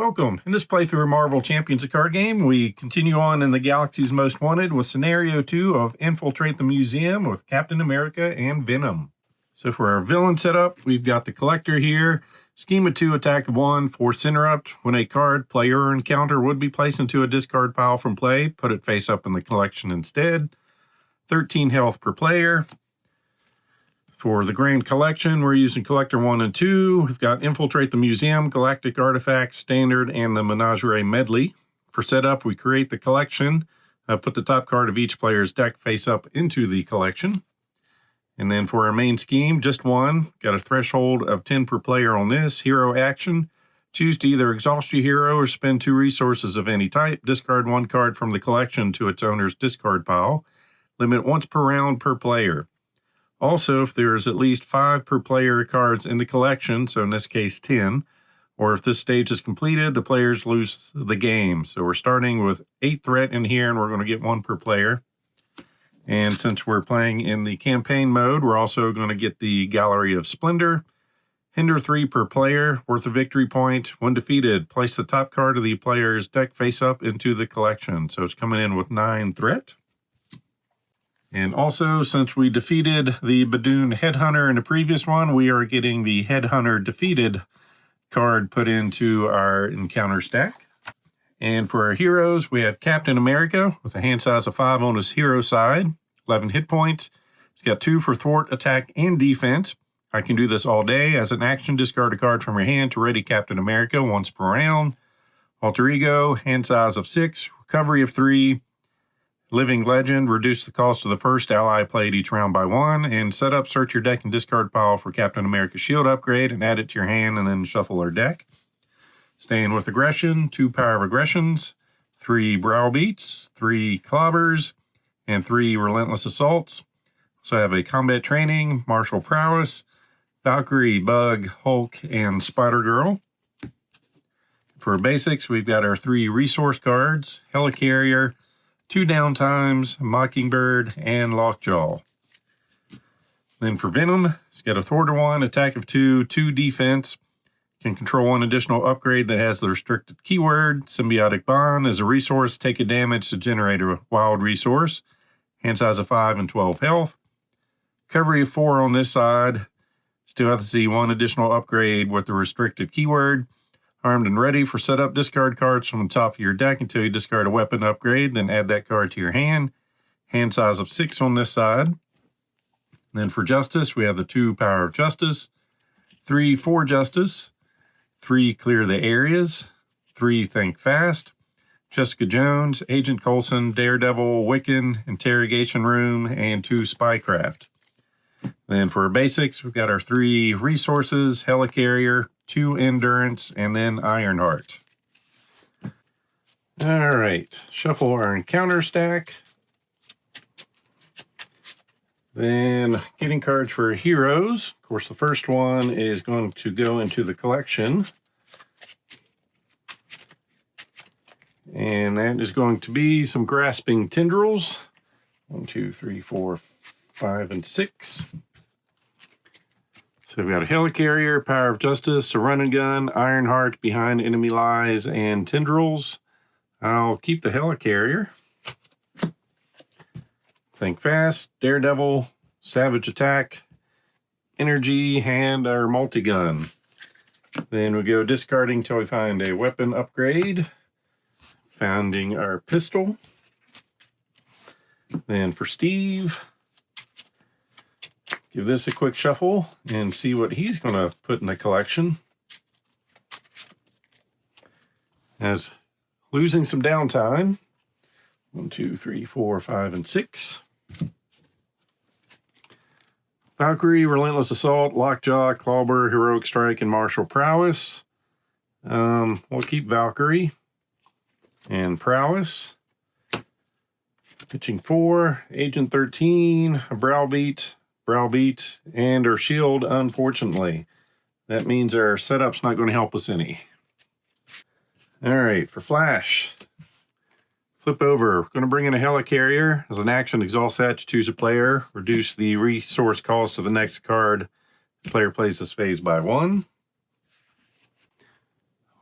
Welcome. In this playthrough of Marvel Champions, a card game, we continue on in the Galaxy's Most Wanted with Scenario 2 of Infiltrate the Museum with Captain America and Venom. So for our villain setup, we've got the Collector here. Scheme of 2, attack of 1, force interrupt. When a card, player, or encounter would be placed into a discard pile from play, put it face up in the collection instead. 13 health per player. For the Grand Collection, we're using Collector 1 and 2. We've got Infiltrate the Museum, Galactic Artifacts, Standard, and the Menagerie Medley. For setup, we create the collection, put the top card of each player's deck face up into the collection. And then for our main scheme, just one. Got a threshold of 10 per player on this. Hero action. Choose to either exhaust your hero or spend 2 resources of any type. Discard 1 card from the collection to its owner's discard pile. Limit once per round per player. Also, if there's at least 5 per player cards in the collection, so in this case 10, or if this stage is completed, the players lose the game. So we're starting with 8 threat in here, and we're going to get 1 per player. And since we're playing in the campaign mode, we're also going to get the Gallery of Splendor. Hinder 3 per player, worth a victory point. When defeated, place the top card of the player's deck face up into the collection. So it's coming in with 9 threat. And also, since we defeated the Badoon Headhunter in the previous one, we are getting the Headhunter defeated card put into our encounter stack. And for our heroes, we have Captain America with a hand size of 5 on his hero side, 11 hit points. He's got 2 for thwart, attack, and defense. I can do this all day. As an action, discard a card from your hand to ready Captain America once per round. Alter Ego, hand size of 6, recovery of 3. Living Legend, reduce the cost of the first ally played each round by 1, and set up, search your deck and discard pile for Captain America's shield upgrade and add it to your hand and then shuffle our deck. Staying with aggression, 2 power of aggressions, 3 browbeats, 3 clobbers, and 3 relentless assaults. So I have a combat training, martial prowess, Valkyrie, Bug, Hulk, and Spider-Girl. For basics, we've got our 3 resource cards, Helicarrier, 2 downtimes, Mockingbird, and Lockjaw. Then for Venom, it's got a thwarter 1, attack of 2, 2 defense. Can control 1 additional upgrade that has the restricted keyword. Symbiotic Bond is a resource. Take a damage to generate a wild resource. Hand size of 5 and 12 health. Recovery of 4 on this side. Still have to see 1 additional upgrade with the restricted keyword. Armed and ready for setup, discard cards from the top of your deck until you discard a weapon upgrade, then add that card to your hand. Hand size of 6 on this side. Then for Justice, we have the 2 Power of Justice, 3 for Justice, 3 Clear the Areas, 3 Think Fast, Jessica Jones, Agent Coulson, Daredevil, Wiccan, Interrogation Room, and 2 Spycraft. Then for our basics, we've got our 3 resources, Helicarrier, 2 Endurance, and then Ironheart. All right, shuffle our encounter stack. Then getting cards for heroes. Of course, the first one is going to go into the collection. And that is going to be some Grasping Tendrils. 1, 2, 3, 4, 5, and 6. So we've got a Helicarrier, Power of Justice, a Run and Gun, Ironheart, Behind Enemy Lies, and Tendrils. I'll keep the Helicarrier. Think Fast, Daredevil, Savage Attack, Energy, and our Multi-Gun. Then we go discarding till we find a weapon upgrade. Finding our pistol. Then for Steve, give this a quick shuffle and see what he's going to put in the collection. As losing some downtime. 1, 2, 3, 4, 5, and 6. Valkyrie, Relentless Assault, Lockjaw, Clawber, Heroic Strike, and Martial Prowess. We'll keep Valkyrie and Prowess. Pitching 4, Agent 13, a Browbeat, and our shield, unfortunately. That means our setup's not going to help us any. All right, for Flash. Flip over. We're going to bring in a Helicarrier. As an action, exhaust that to choose a player. Reduce the resource cost of the next card the player plays this phase by 1.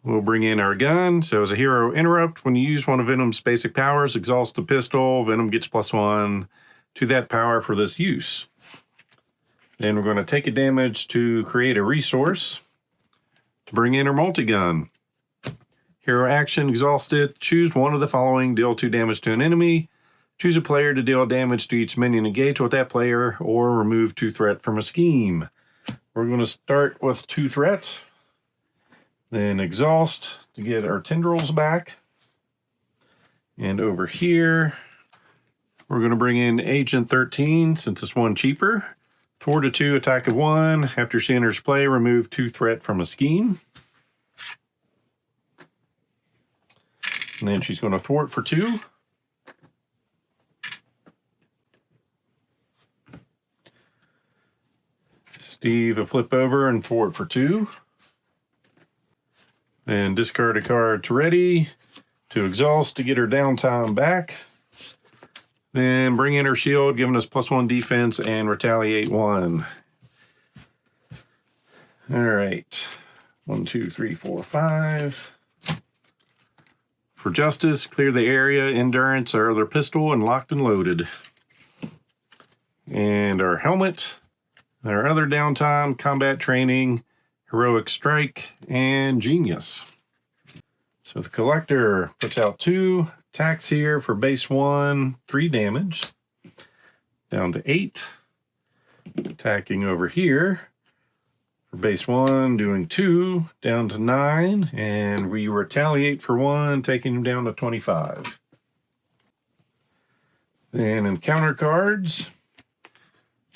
We'll bring in our gun. So as a hero interrupt, when you use one of Venom's basic powers, exhaust the pistol, Venom gets +1 to that power for this use. Then we're going to take a damage to create a resource to bring in our multi-gun. Hero action, exhaust it, choose one of the following, deal 2 damage to an enemy, choose a player to deal damage to each minion engaged with that player, or remove 2 threat from a scheme. We're going to start with 2 threat, then exhaust to get our tendrils back. And over here, we're going to bring in Agent 13 since it's 1 cheaper. Thwart a 2, attack of 1. After she enters play, remove 2 threat from a scheme. And then she's going to thwart for 2. Steve a flip over and thwart for 2. And discard a card to ready, to exhaust to get her downtime back. Then bring in her shield, giving us +1 defense and retaliate 1. All right. 1, 2, 3, 4, 5. For justice, clear the area, endurance, our other pistol, and locked and loaded. And our helmet, our other downtime, combat training, heroic strike, and genius. So the collector puts out 2 attacks here for base 1, 3 damage, down to 8. Attacking over here for base 1, doing 2, down to 9, and we retaliate for 1, taking him down to 25. Then encounter cards,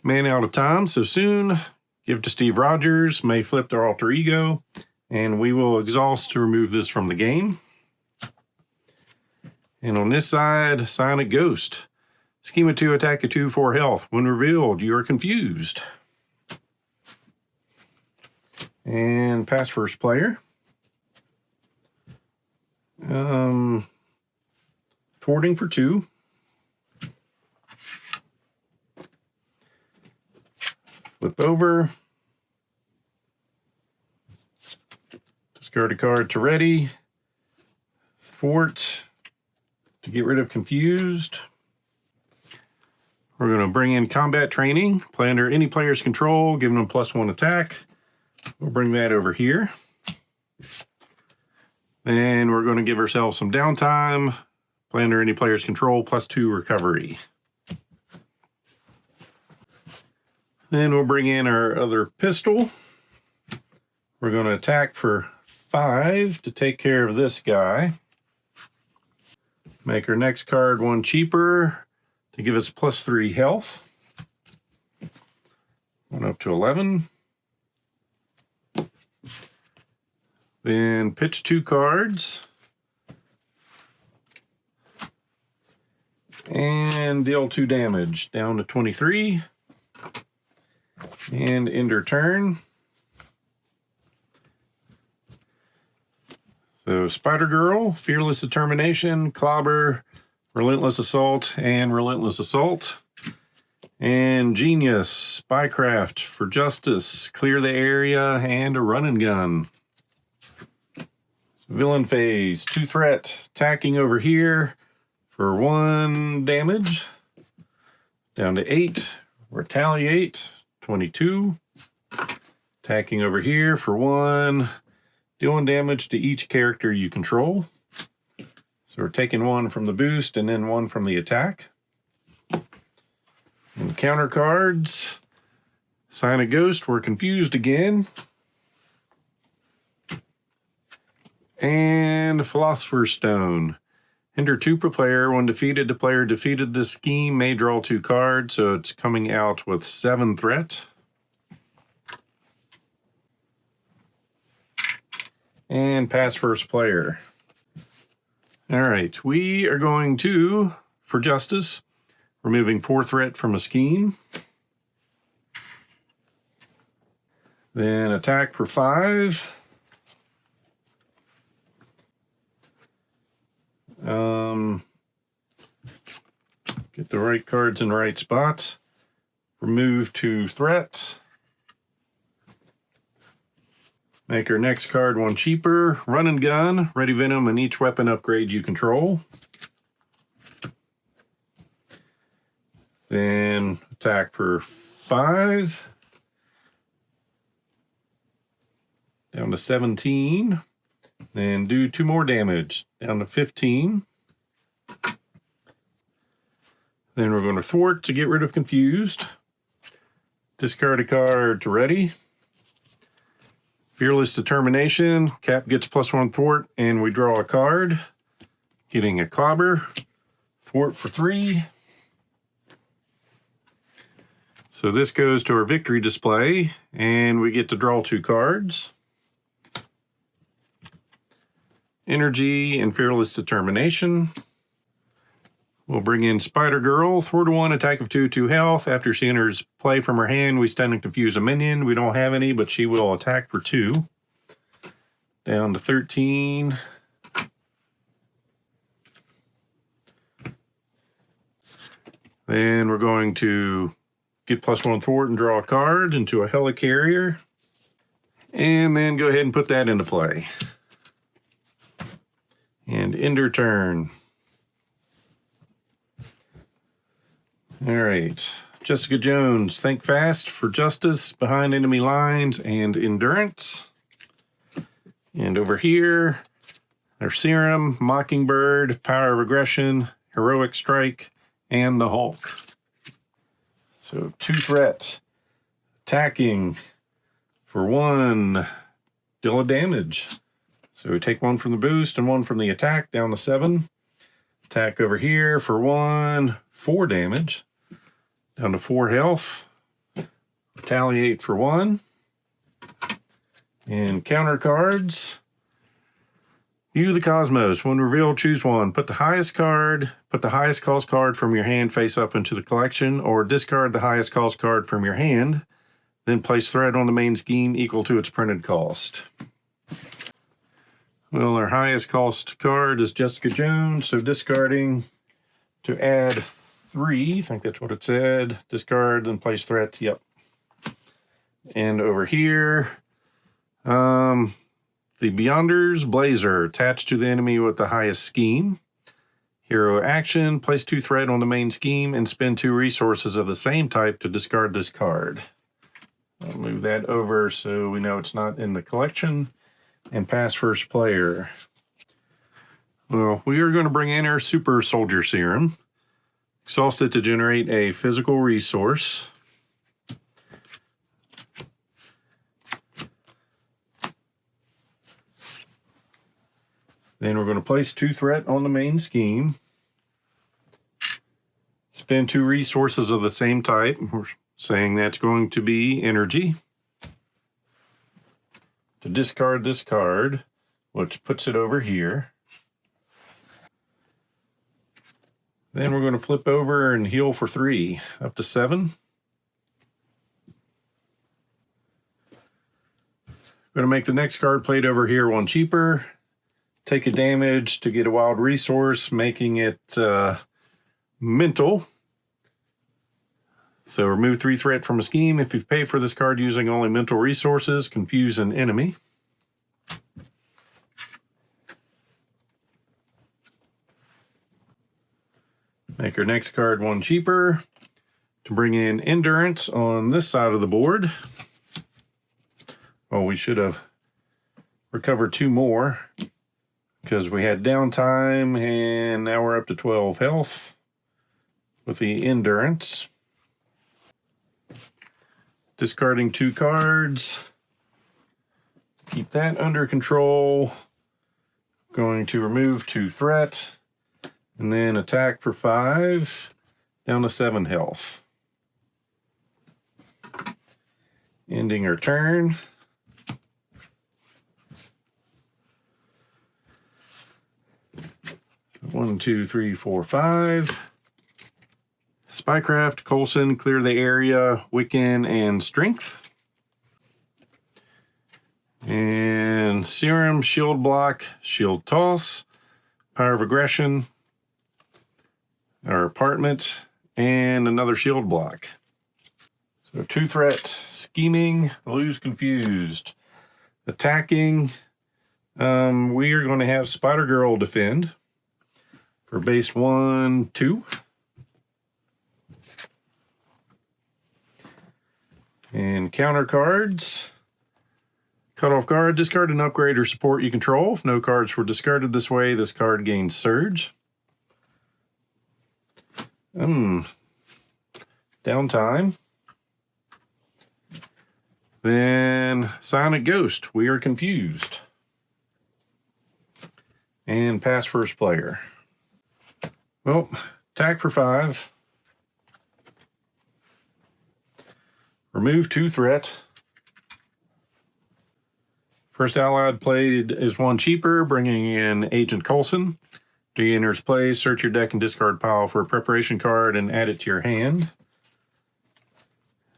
man out of time so soon, give to Steve Rogers, may flip their alter ego, and we will exhaust to remove this from the game. And on this side, assign a ghost. Scheme of 2, attack of 2, 4 health. When revealed, you are confused. And pass first player. Thwarting for 2. Flip over. Discard a card to ready. Thwart to get rid of confused. We're going to bring in combat training. Play under any player's control, giving them +1 attack. We'll bring that over here. Then we're going to give ourselves some downtime. Play under any player's control, +2 recovery. Then we'll bring in our other pistol. We're going to attack for 5 to take care of this guy. Make our next card 1 cheaper to give us +3 health. 1 up to 11. Then pitch 2 cards. And deal 2 damage, down to 23. And end her turn. So Spider Girl, Fearless Determination, Clobber, Relentless Assault, and Relentless Assault. And Genius, Spycraft for Justice, Clear the Area, and a Run and Gun. Villain phase, 2 threat, attacking over here for 1 damage. Down to 8, retaliate, 22. Attacking over here for 1, dealing damage to each character you control. So we're taking 1 from the boost and then 1 from the attack. And counter cards, Sign a Ghost, we're confused again. And Philosopher's Stone. Enter 2 per player. When defeated, the player defeated this scheme may draw 2 cards, so it's coming out with 7 threat. And pass first player. All right, we are going to, for justice, removing 4 threat from a scheme. Then attack for 5. Get the right cards in the right spot. Remove 2 threat. Make our next card one cheaper. Run and gun, ready venom, and each weapon upgrade you control. Then attack for 5. Down to 17. Then do 2 more damage. Down to 15. Then we're going to thwart to get rid of confused. Discard a card to ready. Fearless determination. Cap gets +1 thwart, and we draw a card. Getting a clobber. Thwart for 3. So this goes to our victory display, and we get to draw 2 cards. Energy and Fearless Determination. We'll bring in Spider Girl. Thwart 1, attack of 2, 2 health. After she enters play from her hand, we stun and confuse a minion. We don't have any, but she will attack for 2. Down to 13. Then we're going to get +1 thwart and draw a card into a helicarrier. And then go ahead and put that into play. And end her turn. All right. Jessica Jones, think fast for justice behind enemy lines and endurance. And over here, our serum, Mockingbird, power of aggression, heroic strike, and the Hulk. So 2 threat, attacking for 1, deal a damage. So we take 1 from the boost and 1 from the attack, down to 7. Attack over here for 1, 4 damage, down to 4 health. Retaliate for 1. And counter cards. View the Cosmos. When revealed, choose 1. Put the highest cost card from your hand face up into the collection, or discard the highest cost card from your hand. Then place threat on the main scheme equal to its printed cost. Well, our highest cost card is Jessica Jones, so discarding to add 3. I think that's what it said. Discard, then place threat. Yep. And over here, the Beyonder's Blazer, attached to the enemy with the highest scheme. Hero action, place 2 threat on the main scheme and spend 2 resources of the same type to discard this card. I'll move that over so we know it's not in the collection. And pass first player. Well, we are going to bring in our Super Soldier Serum. Exhaust it to generate a physical resource. Then we're going to place 2 threat on the main scheme. Spend 2 resources of the same type. We're saying that's going to be energy. To discard this card, which puts it over here. Then we're going to flip over and heal for 3, up to 7. Going to make the next card played over here 1 cheaper. Take a damage to get a wild resource, making it mental. So remove 3 threat from a scheme. If you've paid for this card using only mental resources, confuse an enemy. Make our next card 1 cheaper to bring in endurance on this side of the board. Well, we should have recovered 2 more because we had downtime, and now we're up to 12 health with the endurance. Discarding 2 cards. Keep that under control. Going to remove 2 threat. And then attack for 5. Down to 7 health. Ending our turn. One, two, three, four, 5. Spycraft, Coulson, clear the area, Wiccan, and strength. And serum, shield block, shield toss, power of aggression, our apartment, and another shield block. So 2 threat, scheming, lose confused. Attacking, we are going to have Spider-Girl defend for base 1, 2. And counter cards. Cut off guard, discard an upgrade or support you control. If no cards were discarded this way, this card gains Surge. Downtime. Then Sonic Ghost, we are confused. And pass first player. Well, attack for 5. Remove 2 threat. First allied played is 1 cheaper, bringing in Agent Coulson. After he enters play, search your deck and discard pile for a preparation card and add it to your hand.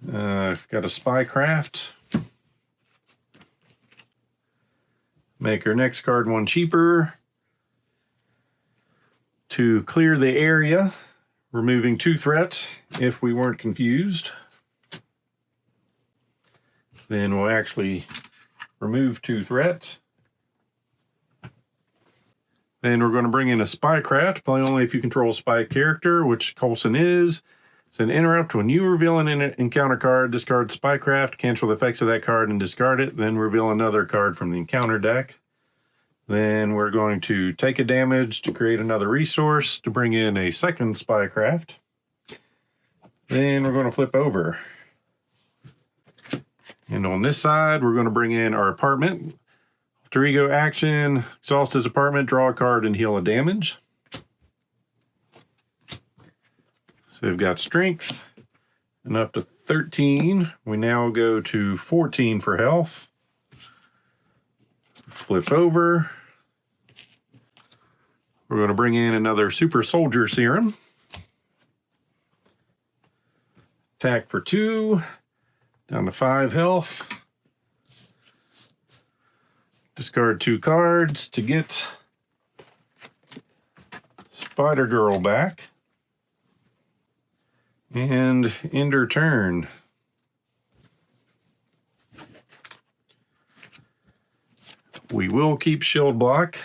I've got a Spycraft. Make our next card 1 cheaper. To clear the area, removing 2 threat if we weren't confused. Then we'll actually remove 2 threat. Then we're going to bring in a Spycraft, play only if you control a spy character, which Coulson is. It's an interrupt when you reveal an encounter card, discard Spycraft, cancel the effects of that card and discard it, then reveal another card from the encounter deck. Then we're going to take a damage to create another resource to bring in a second Spycraft. Then we're going to flip over. And on this side, we're going to bring in our apartment. Alter Ego action, exhaust his apartment, draw a card, and heal a damage. So we've got strength and up to 13. We now go to 14 for health. Flip over. We're going to bring in another Super Soldier Serum. Attack for 2. Down to 5 health. Discard 2 cards to get Spider-Girl back. And end her turn. We will keep Shield Block.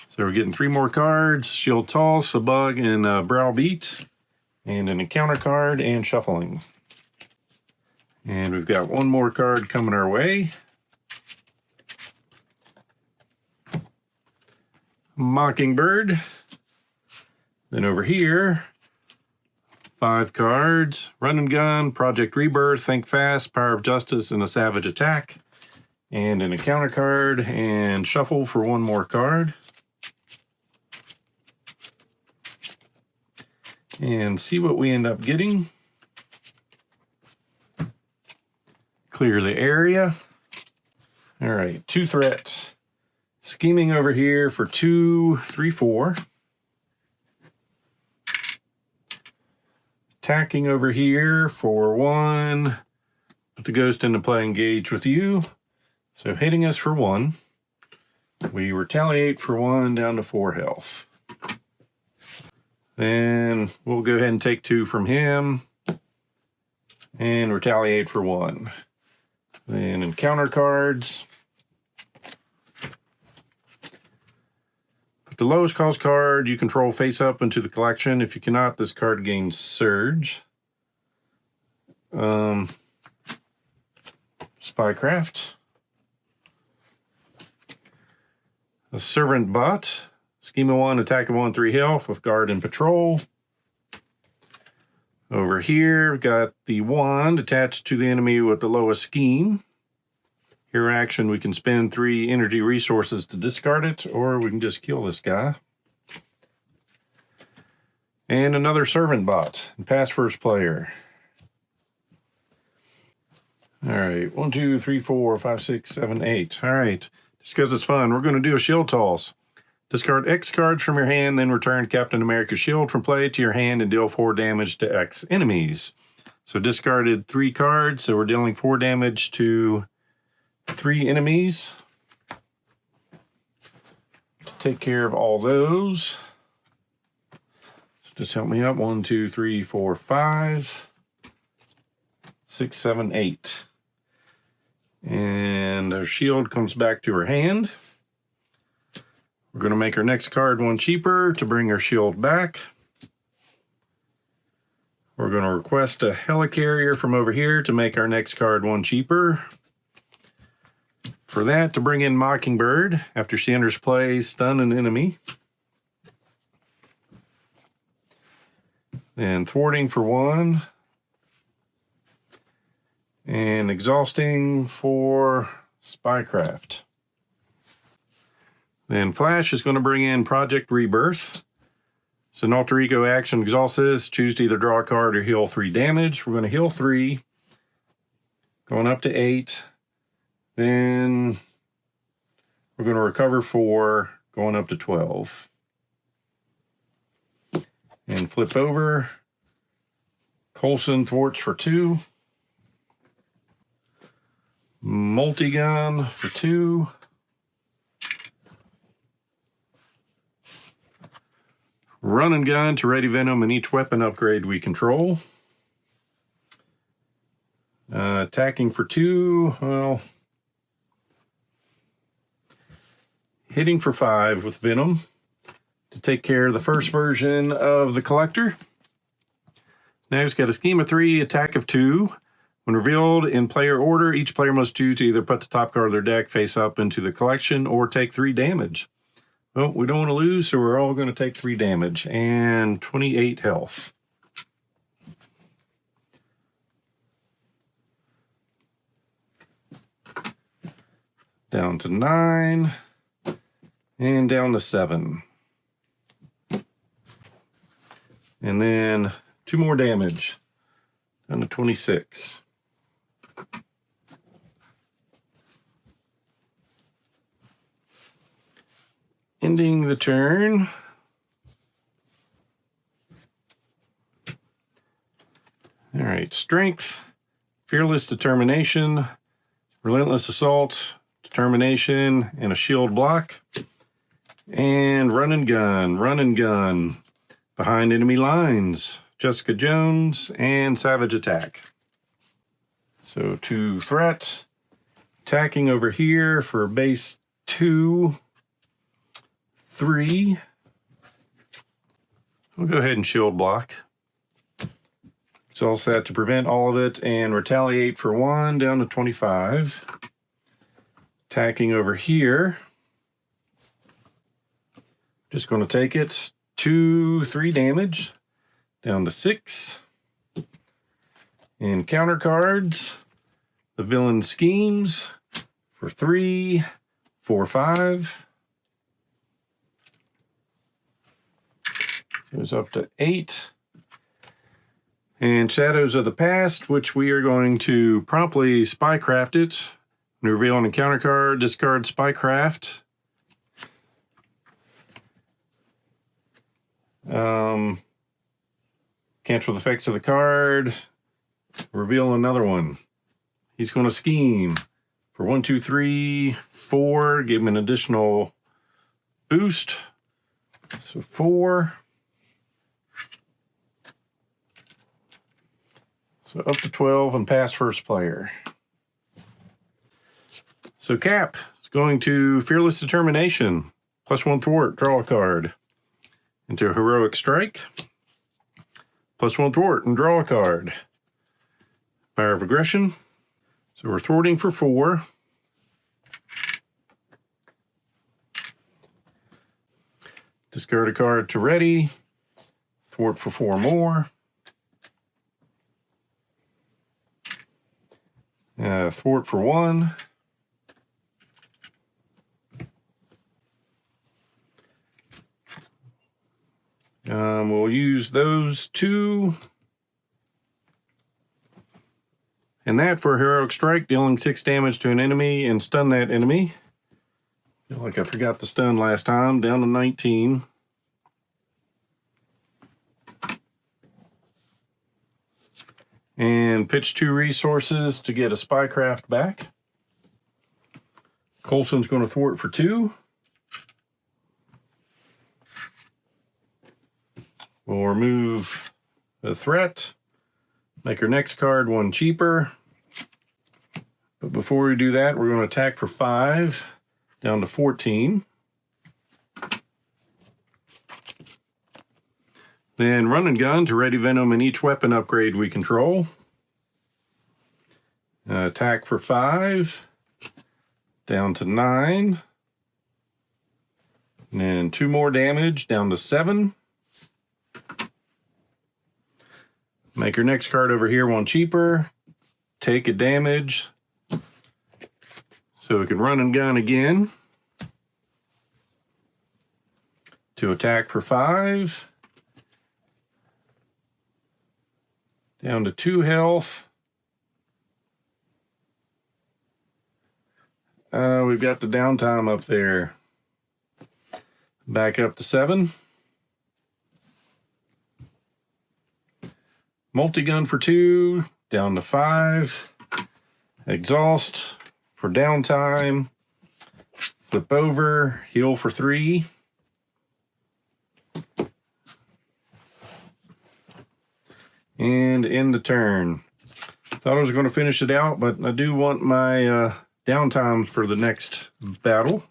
So we're getting 3 more cards. Shield Toss, a Bug, and a Browbeat. And an encounter card and Shuffling. And we've got 1 more card coming our way. Mockingbird. Then over here, 5 cards. Run and Gun, Project Rebirth, Think Fast, Power of Justice, and a Savage Attack. And an encounter card and Shuffle for 1 more card. And see what we end up getting. Clear the area. All right, 2 threats. Scheming over here for 2, 3, 4. Attacking over here for 1. Put the ghost into play, engage with you. So hitting us for 1. We retaliate for 1 down to 4 health. Then we'll go ahead and take 2 from him. And retaliate for 1. Then encounter cards. Put the lowest cost card you control face up into the collection. If you cannot, this card gains Surge. Spycraft. A Servant Bot. Scheme of 1, attack of 1, 3 health with guard and patrol. Over here, we've got the wand attached to the enemy with the lowest scheme. Here action, we can spend 3 energy resources to discard it, or we can just kill this guy. And another Servant Bot, and pass first player. All right, 1, 2, 3, 4, 5, 6, 7, 8. All right, just because it's fun, we're going to do a Shield Toss. Discard X cards from your hand, then return Captain America's shield from play to your hand and deal 4 damage to X enemies. So discarded 3 cards, so we're dealing 4 damage to 3 enemies. To take care of all those. So just help me up. 1, 2, 3, 4, 5, 6, 7, 8. And our shield comes back to her hand. We're going to make our next card one cheaper to bring our shield back. We're going to request a helicarrier from over here to make our next card one cheaper. For that, to bring in Mockingbird after she enters play, stun an enemy. Then thwarting for 1. And exhausting for Spycraft. Then Flash is going to bring in Project Rebirth. So an alter ego action exhaust this, choose to either draw a card or heal 3 damage. We're going to heal 3, going up to 8. Then we're going to recover 4, going up to 12. And flip over. Coulson thwarts for 2. Multi-gun for 2. Run and gun to ready Venom in each weapon upgrade we control. Attacking for 2. Well, hitting for 5 with Venom to take care of the first version of the Collector. Next, got a scheme of 3, attack of 2. When revealed in player order, each player must choose to either put the top card of their deck face up into the collection or take 3 damage. Well, we don't want to lose, so we're all going to take 3 damage and 28 health. Down to 9 and down to 7. And then 2 more damage, down to 26. Ending the turn. All right, Strength, Fearless Determination, Relentless Assault, Determination, and a shield block. And Run and Gun, behind enemy lines, Jessica Jones, and Savage Attack. So 2 threat, attacking over here for base 2. 3. We'll go ahead and shield block. It's all set to prevent all of it and retaliate for 1 down to 25. Attacking over here. Just going to take it 3 damage down to 6. And counter cards. The Villain Schemes for 3, 4, 5. Goes up to 8. And Shadows of the Past, which we are going to promptly Spycraft it. Reveal an encounter card, discard Spycraft. Cancel the effects of the card. Reveal another one. He's going to scheme for 1, 2, 3, 4. Give him an additional boost. So 4. So up to 12 and past first player. So Cap is going to Fearless Determination. +1 thwart, draw a card. Into a Heroic Strike. +1 thwart and draw a card. Fire of Aggression. So we're thwarting for 4. Discard a card to ready. Thwart for 4 more. Thwart for 1. We'll use those 2. And that for a Heroic Strike, dealing 6 damage to an enemy and stun that enemy. Feel like I forgot the stun last time, down to 19. And pitch 2 resources to get a Spycraft back. Coulson's going to thwart for 2. We'll remove the threat. Make our next card 1 cheaper. But before we do that, we're going to attack for 5, down to 14. Then run and gun to ready Venom in each weapon upgrade we control. Attack for 5, down to 9. And then 2 more damage, down to 7. Make your next card over here 1 cheaper. Take a damage. So we can run and gun again. To attack for 5. Down to 2 health. We've got the downtime up there. Back up to 7. Multi-gun for 2, down to 5. Exhaust for downtime. Flip over, heal for 3. And end the turn. Thought I was going to finish it out, but I do want my downtime for the next battle.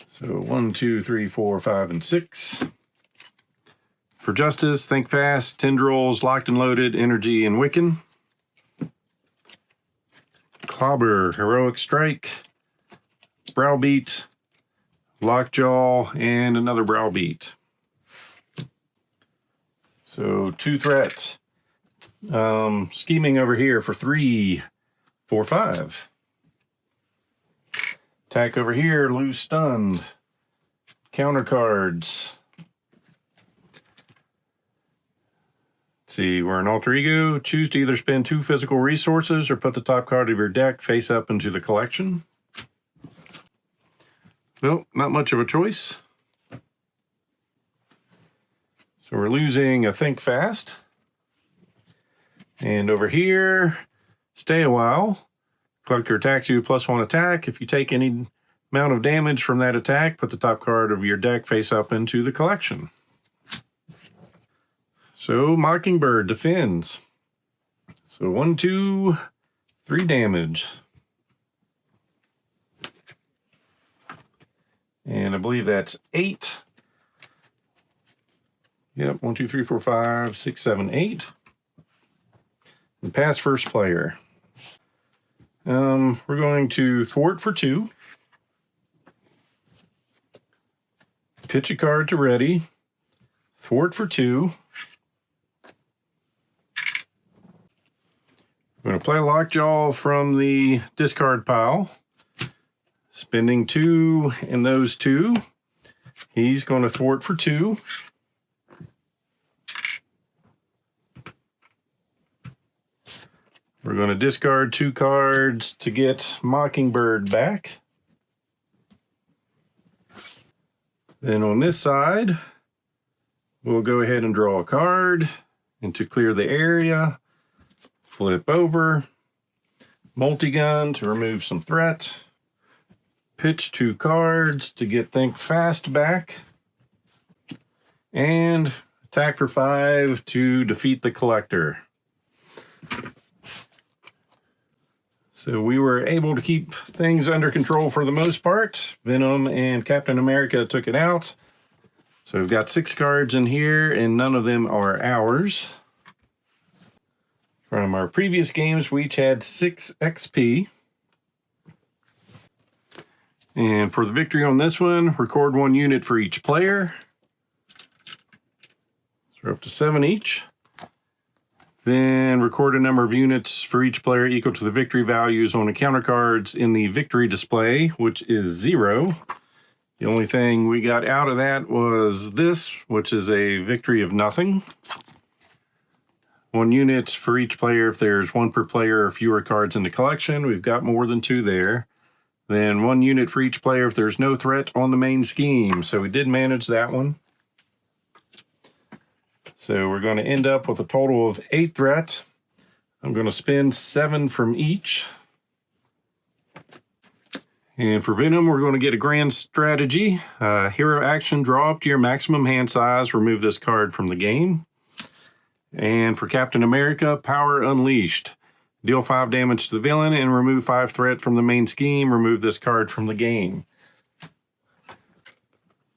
So 1, 2, 3, 4, 5, and 6. For Justice, Think Fast, Tendrils, Locked and Loaded, Energy, and Wiccan. Clobber, Heroic Strike, Browbeat, Lockjaw, and another Browbeat. So 2 threats. Scheming over here for 3, 4, 5. Attack over here, lose stunned. Counter cards. Let's see, we're an alter ego. Choose to either spend 2 physical resources or put the top card of your deck face up into the collection. Well, not much of a choice. So we're losing a Think Fast. And over here, stay a while. Collector attacks you +1 attack. If you take any amount of damage from that attack, put the top card of your deck face up into the collection. So Mockingbird defends. So 1, 2, 3 damage. And I believe that's 8. Yep, 1, 2, 3, 4, 5, 6, 7, 8. And pass first player. We're going to thwart for 2. Pitch a card to ready. Thwart for 2. We're going to play Lockjaw from the discard pile. Spending 2 in those 2. He's going to thwart for 2. We're going to discard 2 cards to get Mockingbird back. Then on this side, we'll go ahead and draw a card. And to clear the area, flip over. Multi-gun to remove some threat. Pitch 2 cards to get Think Fast back. And attack for 5 to defeat the Collector. So we were able to keep things under control for the most part. Venom and Captain America took it out. So we've got 6 cards in here, and none of them are ours. From our previous games, we each had 6 XP. And for the victory on this one, record 1 unit for each player. So we're up to 7 each. Then record a number of units for each player equal to the victory values on the counter cards in the victory display, which is 0. The only thing we got out of that was this, which is a victory of nothing. 1 unit for each player if there's 1 per player or fewer cards in the collection. We've got more than 2 there. Then 1 unit for each player if there's no threat on the main scheme. So we did manage that one. So we're going to end up with a total of 8 threats. I'm going to spend 7 from each. And for Venom, we're going to get a grand strategy. Hero action, draw up to your maximum hand size, remove this card from the game. And for Captain America, Power Unleashed. Deal 5 damage to the villain and remove 5 threat from the main scheme. Remove this card from the game.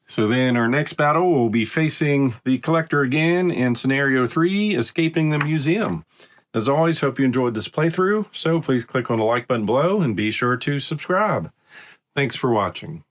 So then our next battle will be facing the Collector again in Scenario 3, Escaping the Museum. As always, hope you enjoyed this playthrough, so please click on the like button below and be sure to subscribe. Thanks for watching.